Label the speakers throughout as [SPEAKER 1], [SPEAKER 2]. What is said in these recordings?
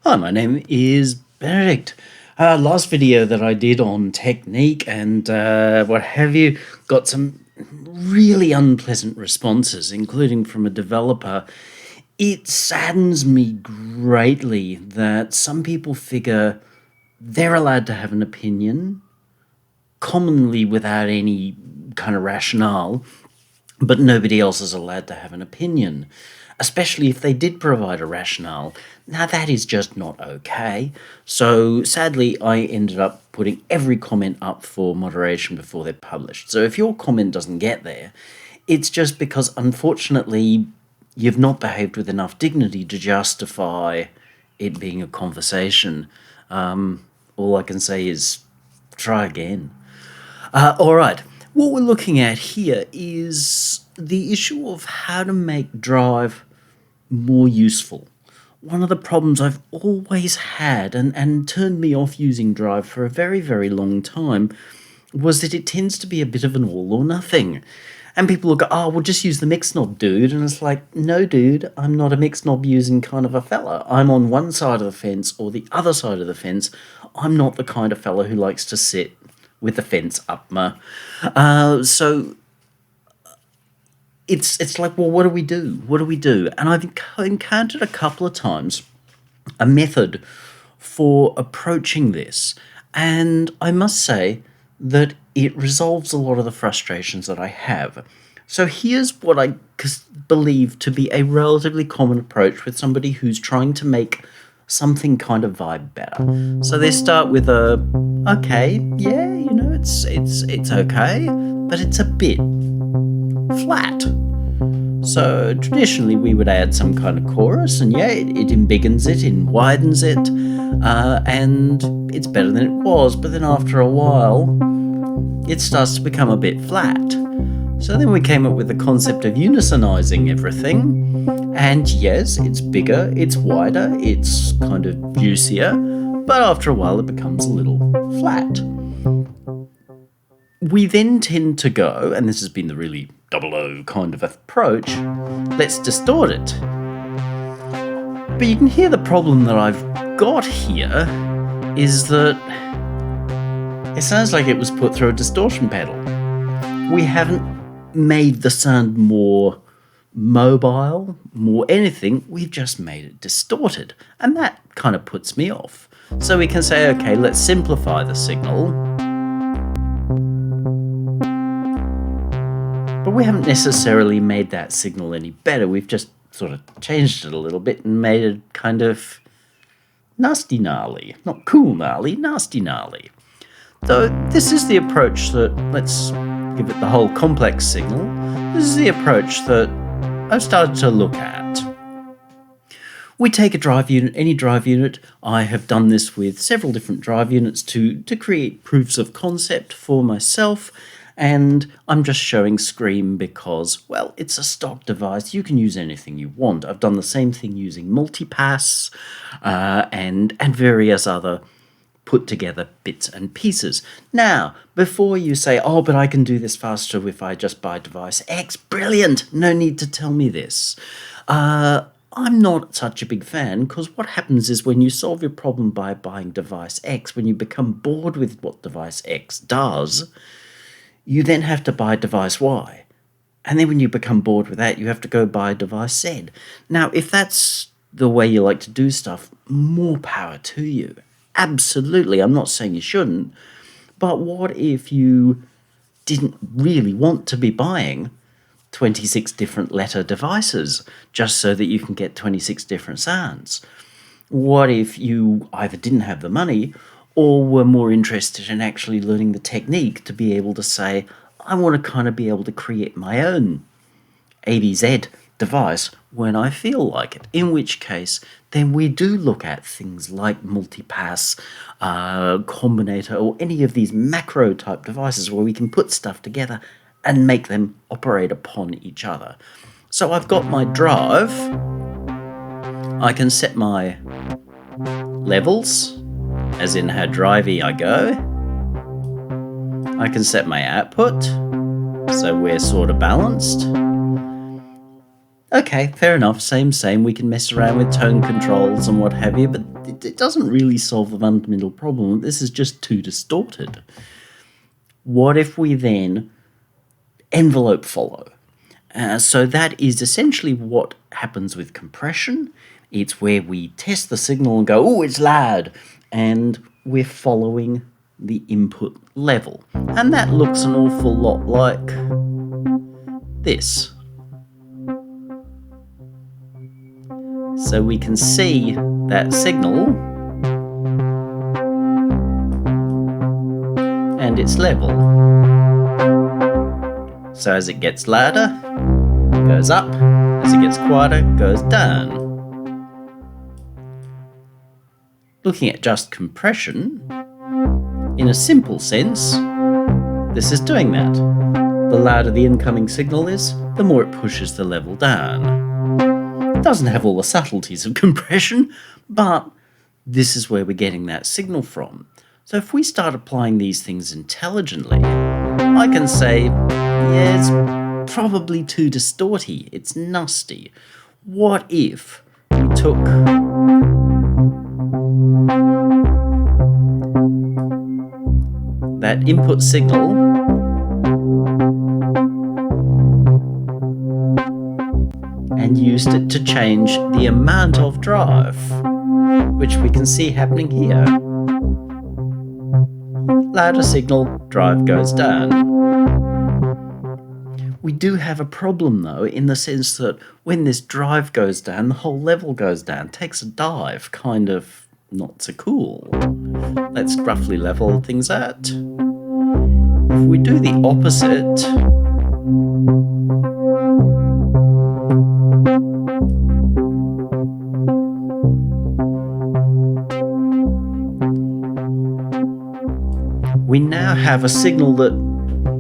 [SPEAKER 1] Hi, my name is Benedict. Last video that I did on technique and what have you got some really unpleasant responses, including from a developer. It saddens me greatly that some people figure they're allowed to have an opinion, commonly without any kind of rationale, but nobody else is allowed to have an opinion, especially if they did provide a rationale. Now, that is just not okay. So, sadly, I ended up putting every comment up for moderation before they're published. So, if your comment doesn't get there, it's just because, unfortunately, you've not behaved with enough dignity to justify it being a conversation. All I can say is try again. All right. What we're looking at here is the issue of how to make Drive more useful. One of the problems I've always had and turned me off using Drive for a very, very long time was that it tends to be a bit of an all or nothing. And people will go, oh, we'll just use the mix-knob, dude. And it's like, no, dude, I'm not a mix-knob using kind of a fella. I'm on one side of the fence or the other side of the fence. I'm not the kind of fella who likes to sit with the fence up my... So it's like, well, what do we do? What do we do? And I've encountered a couple of times a method for approaching this. And I must say that it resolves a lot of the frustrations that I have. So here's what I believe to be a relatively common approach with somebody who's trying to make something kind of vibe better. So they start with a, okay, yeah, you know, it's okay, but it's a bit flat. So traditionally we would add some kind of chorus, and yeah, it embiggens it, it widens it, and it's better than it was. But then after a while, it starts to become a bit flat. So then we came up with the concept of unisonizing everything, and yes, it's bigger, it's wider, it's kind of juicier, but after a while it becomes a little flat. We then tend to go, and this has been the really 00 kind of approach, let's distort it. But you can hear the problem that I've got here is that it sounds like it was put through a distortion pedal. We haven't made the sound more mobile, more anything, we've just made it distorted. And that kind of puts me off. So we can say, okay, let's simplify the signal. But we haven't necessarily made that signal any better. We've just sort of changed it a little bit and made it kind of nasty gnarly. Not cool gnarly, nasty gnarly. So this is the approach that, let's give it the whole complex signal. This is the approach that I've started to look at. We take a drive unit, any drive unit. I have done this with several different drive units to create proofs of concept for myself. And I'm just showing Scream because, well, it's a stock device. You can use anything you want. I've done the same thing using multipass and various other put together bits and pieces. Now, before you say, oh, but I can do this faster if I just buy device X, brilliant, no need to tell me this. I'm not such a big fan, because what happens is when you solve your problem by buying device X, when you become bored with what device X does, you then have to buy device Y. And then when you become bored with that, you have to go buy device Z. Now, if that's the way you like to do stuff, more power to you. Absolutely, I'm not saying you shouldn't, but what if you didn't really want to be buying 26 different letter devices just so that you can get 26 different sounds? What if you either didn't have the money or were more interested in actually learning the technique to be able to say, I want to kind of be able to create my own ABZ device when I feel like it, in which case then we do look at things like multipass, combinator, or any of these macro type devices where we can put stuff together and make them operate upon each other. So I've got my drive, I can set my levels, as in how drivey I go. I can set my output, so we're sort of balanced. Okay, fair enough, same. We can mess around with tone controls and what have you, but it doesn't really solve the fundamental problem. This is just too distorted. What if we then envelope follow? So that is essentially what happens with compression. It's where we test the signal and go, oh, it's loud, and we're following the input level. And that looks an awful lot like this. So we can see that signal and its level. So as it gets louder, it goes up. As it gets quieter, it goes down. Looking at just compression, in a simple sense, this is doing that. The louder the incoming signal is, the more it pushes the level down. It doesn't have all the subtleties of compression, but this is where we're getting that signal from. So if we start applying these things intelligently, I can say, yeah, it's probably too distorty, it's nasty. What if we took that input signal and used it to change the amount of drive, which we can see happening here. Louder signal, drive goes down. We do have a problem though, in the sense that when this drive goes down, the whole level goes down, takes a dive, kind of not so cool. Let's roughly level things out. If we do the opposite, we now have a signal that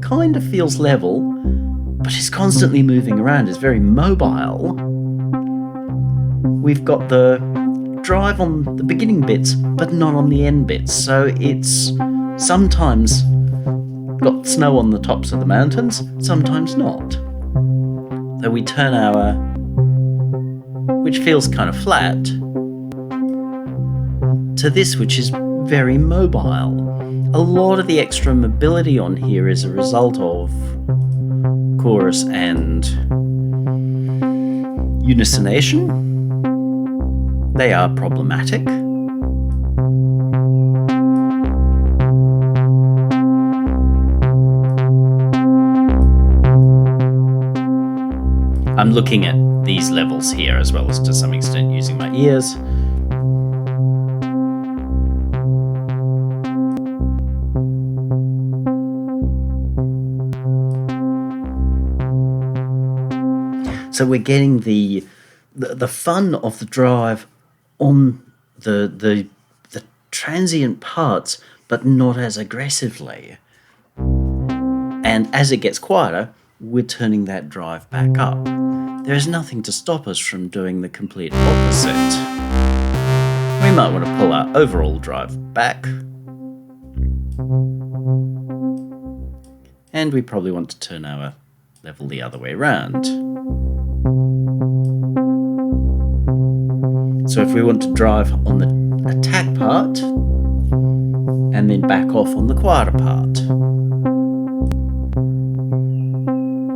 [SPEAKER 1] kind of feels level, but is constantly moving around, is very mobile. We've got the drive on the beginning bits, but not on the end bits, so it's sometimes got snow on the tops of the mountains, sometimes not. So we turn our, which feels kind of flat, to this, which is very mobile. A lot of the extra mobility on here is a result of chorus and unisonation. They are problematic. I'm looking at these levels here as well as to some extent using my ears. So we're getting the fun of the drive on the transient parts, but not as aggressively. And as it gets quieter, we're turning that drive back up. There is nothing to stop us from doing the complete opposite. We might want to pull our overall drive back. And we probably want to turn our level the other way around. So if we want to drive on the attack part, and then back off on the quieter part.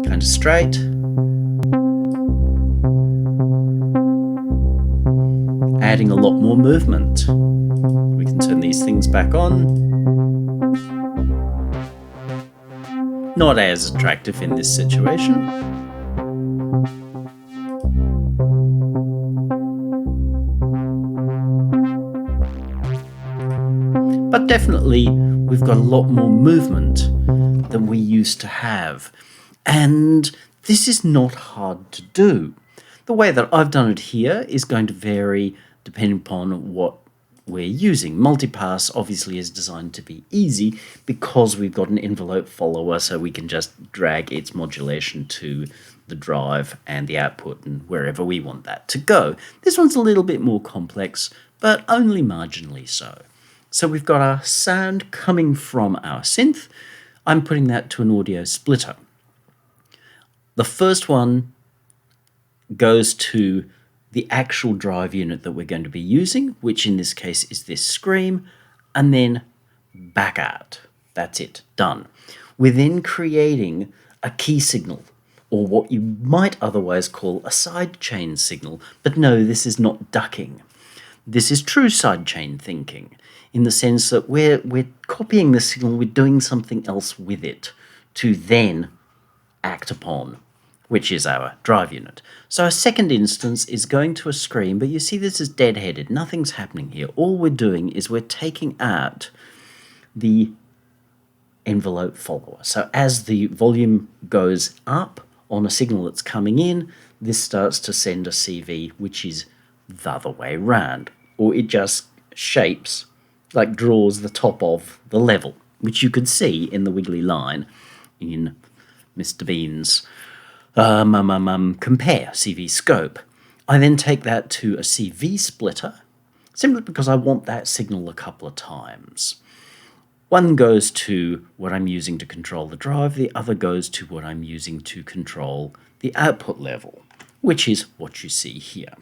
[SPEAKER 1] Kind of straight. Adding a lot more movement. We can turn these things back on. Not as attractive in this situation. But definitely, we've got a lot more movement than we used to have. And this is not hard to do. The way that I've done it here is going to vary depending upon what we're using. Multipass obviously is designed to be easy because we've got an envelope follower, so we can just drag its modulation to the drive and the output and wherever we want that to go. This one's a little bit more complex, but only marginally so. So we've got our sound coming from our synth. I'm putting that to an audio splitter. The first one goes to the actual drive unit that we're going to be using, which in this case is this scream, and then back out. That's it, done. We're then creating a key signal, or what you might otherwise call a sidechain signal. But no, this is not ducking. This is true sidechain thinking, in the sense that we're copying the signal, we're doing something else with it to then act upon, which is our drive unit. So a second instance is going to a scream, but you see this is dead-headed. Nothing's happening here. All we're doing is we're taking out the envelope follower. So as the volume goes up on a signal that's coming in, this starts to send a CV, which is the other way round. Or it just shapes, like draws the top of the level, which you could see in the wiggly line in Mr. Bean's compare CV scope. I then take that to a CV splitter, simply because I want that signal a couple of times. One goes to what I'm using to control the drive, the other goes to what I'm using to control the output level, which is what you see here.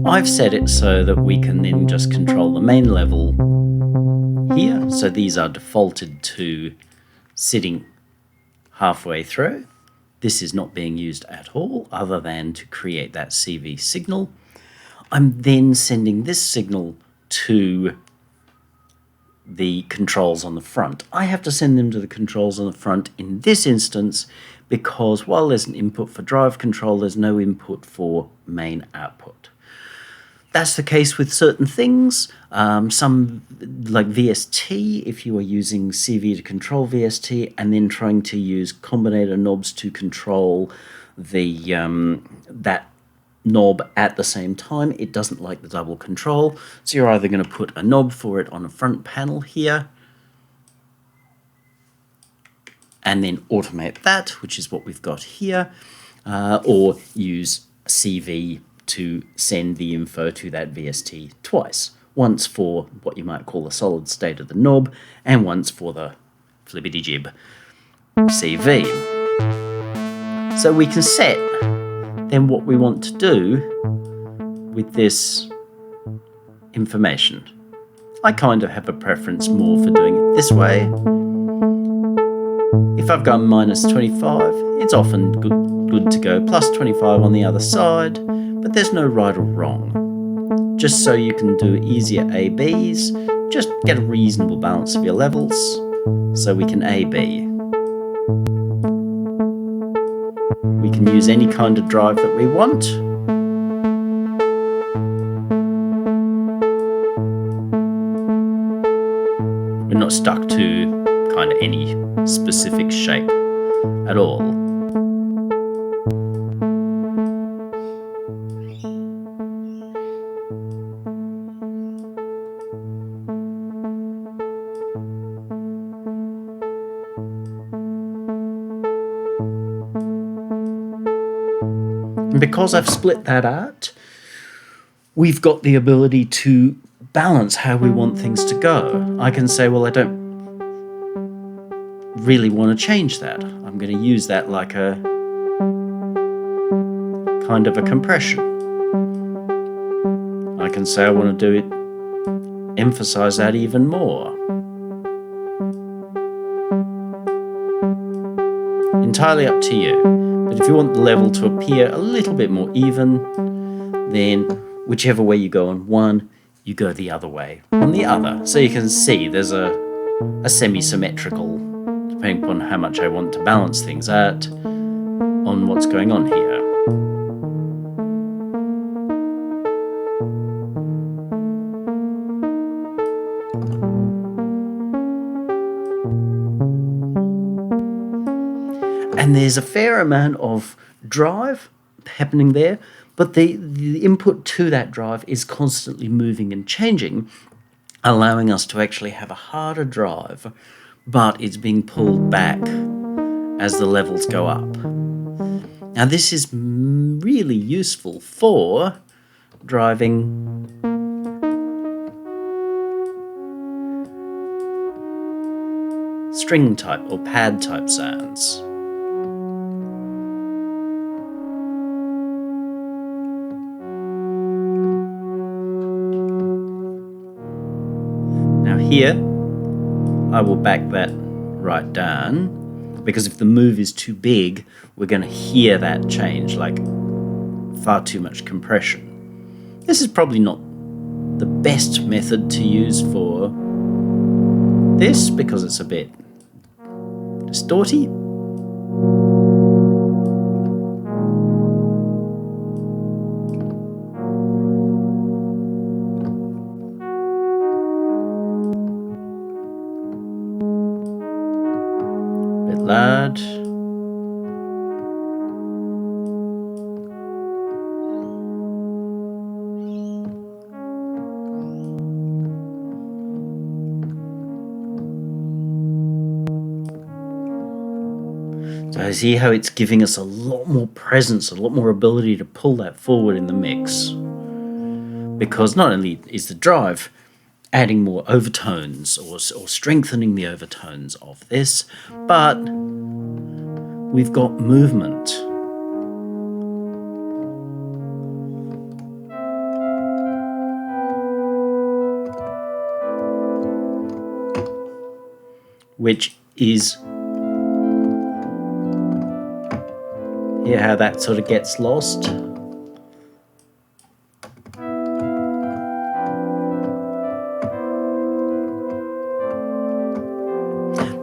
[SPEAKER 1] I've set it so that we can then just control the main level here. So these are defaulted to sitting halfway through. This is not being used at all, other than to create that CV signal. I'm then sending this signal to the controls on the front. I have to send them to the controls on the front in this instance because while there's an input for drive control, there's no input for main output. That's the case with certain things. Some, like VST, if you are using CV to control VST and then trying to use combinator knobs to control the that knob at the same time, it doesn't like the double control. So you're either going to put a knob for it on a front panel here and then automate that, which is what we've got here, or use CV to send the info to that VST twice. Once for what you might call the solid state of the knob, and once for the flippity-jib CV. So we can set then what we want to do with this information. I kind of have a preference more for doing it this way. If I've got minus 25, it's often good to go plus 25 on the other side, but there's no right or wrong. Just so you can do easier A-Bs, just get a reasonable balance of your levels, so we can A-B. We can use any kind of drive that we want. We're not stuck to kind of any specific shape at all. And because I've split that out, we've got the ability to balance how we want things to go. I can say, well, I don't really want to change that. I'm going to use that like a kind of a compression. I can say I want to do it, emphasize that even more. Entirely up to you. But if you want the level to appear a little bit more even, then whichever way you go on one, you go the other way on the other. So you can see there's a semi-symmetrical, depending upon how much I want to balance things out, on what's going on here. And there's a fair amount of drive happening there, but the input to that drive is constantly moving and changing, allowing us to actually have a harder drive, but it's being pulled back as the levels go up. Now this is really useful for driving string type or pad type sounds. here, I will back that right down, because if the move is too big, we're going to hear that change, like far too much compression. This is probably not the best method to use for this, because it's a bit distorty. Bit loud. So I see how it's giving us a lot more presence, a lot more ability to pull that forward in the mix. Because not only is the drive adding more overtones or strengthening the overtones of this, but we've got movement. Which is, hear how that sort of gets lost?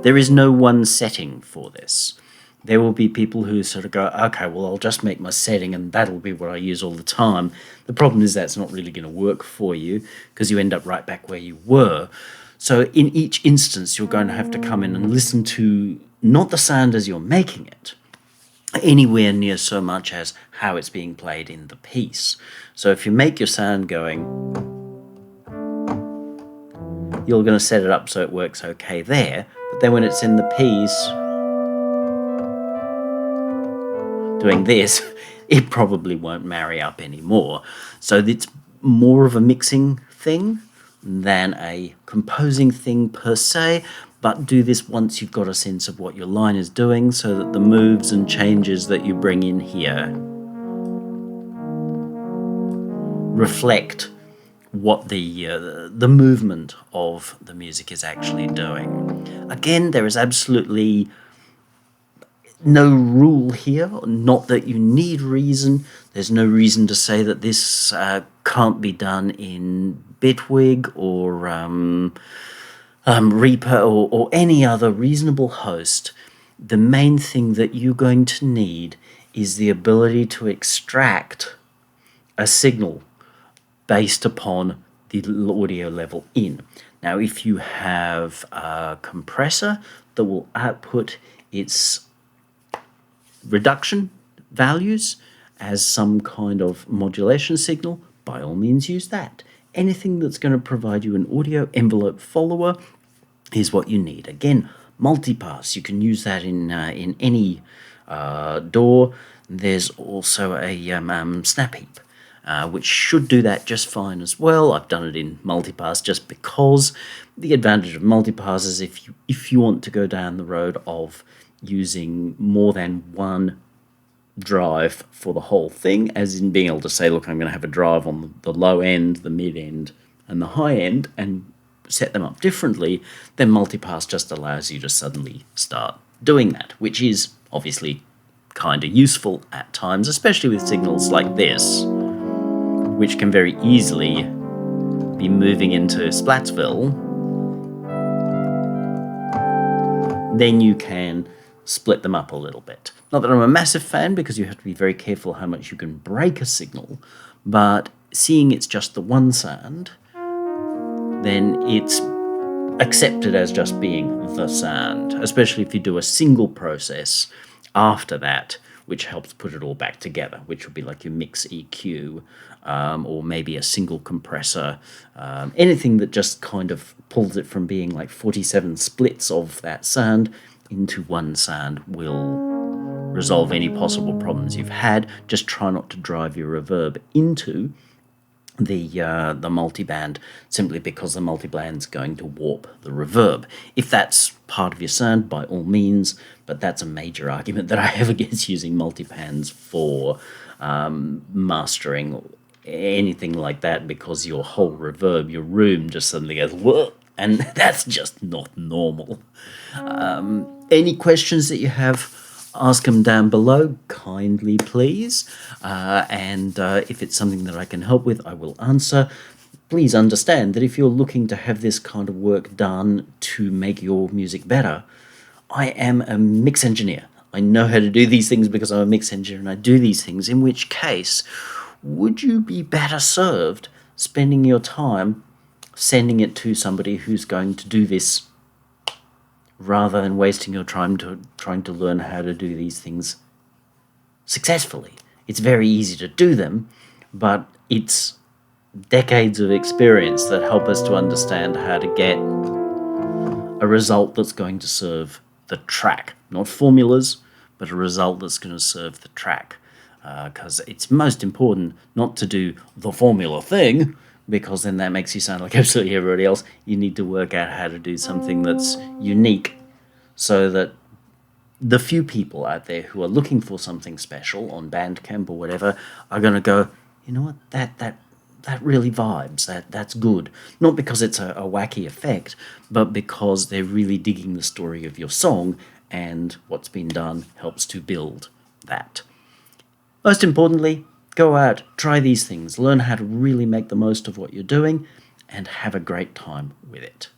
[SPEAKER 1] There is no one setting for this. There will be people who sort of go, okay, well, I'll just make my setting and that'll be what I use all the time. The problem is that's not really going to work for you, because you end up right back where you were. So in each instance, you're going to have to come in and listen to not the sound as you're making it, anywhere near so much as how it's being played in the piece. So if you make your sound going, you're going to set it up so it works okay there, but then when it's in the piece doing this, it probably won't marry up anymore. So it's more of a mixing thing than a composing thing per se, but do this once you've got a sense of what your line is doing, so that the moves and changes that you bring in here reflect what the movement of the music is actually doing. Again, there is absolutely no rule here, not that you need reason. There's no reason to say that this can't be done in Bitwig or Reaper or any other reasonable host. The main thing that you're going to need is the ability to extract a signal based upon the audio level in. Now, if you have a compressor that will output its reduction values as some kind of modulation signal, by all means use that. Anything that's going to provide you an audio envelope follower is what you need. Again, multipass, you can use that in any DAW. There's also a snap heap, which should do that just fine as well. I've done it in multipass just because. The advantage of multipass is if you want to go down the road of using more than one drive for the whole thing, as in being able to say, look, I'm going to have a drive on the low end, the mid end, and the high end, and set them up differently, then multipass just allows you to suddenly start doing that, which is obviously kind of useful at times, especially with signals like this, which can very easily be moving into Splatsville. Then you can split them up a little bit. Not that I'm a massive fan, because you have to be very careful how much you can break a signal, but seeing it's just the one sound, then it's accepted as just being the sound, especially if you do a single process after that, which helps put it all back together, which would be like your mix EQ, or maybe a single compressor, anything that just kind of pulls it from being like 47 splits of that sound into one sound will resolve any possible problems you've had. Just try not to drive your reverb into the multiband, simply because the multiband's going to warp the reverb. If that's part of your sound, by all means, but that's a major argument that I have against using multibands for mastering anything like that, because your whole reverb, your room just suddenly goes, whoa, And that's just not normal. Any questions that you have, ask them down below, kindly, please. And if it's something that I can help with, I will answer. Please understand that if you're looking to have this kind of work done to make your music better, I am a mix engineer. I know how to do these things because I'm a mix engineer and I do these things, in which case, would you be better served spending your time sending it to somebody who's going to do this rather than wasting your time trying to learn how to do these things successfully? It's very easy to do them, but it's decades of experience that help us to understand how to get a result that's going to serve the track. Not formulas, but a result that's going to serve the track. Because it's most important not to do the formula thing, because then that makes you sound like absolutely everybody else. You need to work out how to do something that's unique, so that the few people out there who are looking for something special on Bandcamp or whatever are going to go, you know what, that really vibes, that's good. Not because it's a wacky effect, but because they're really digging the story of your song, and what's been done helps to build that. Most importantly, go out, try these things, learn how to really make the most of what you're doing, and have a great time with it.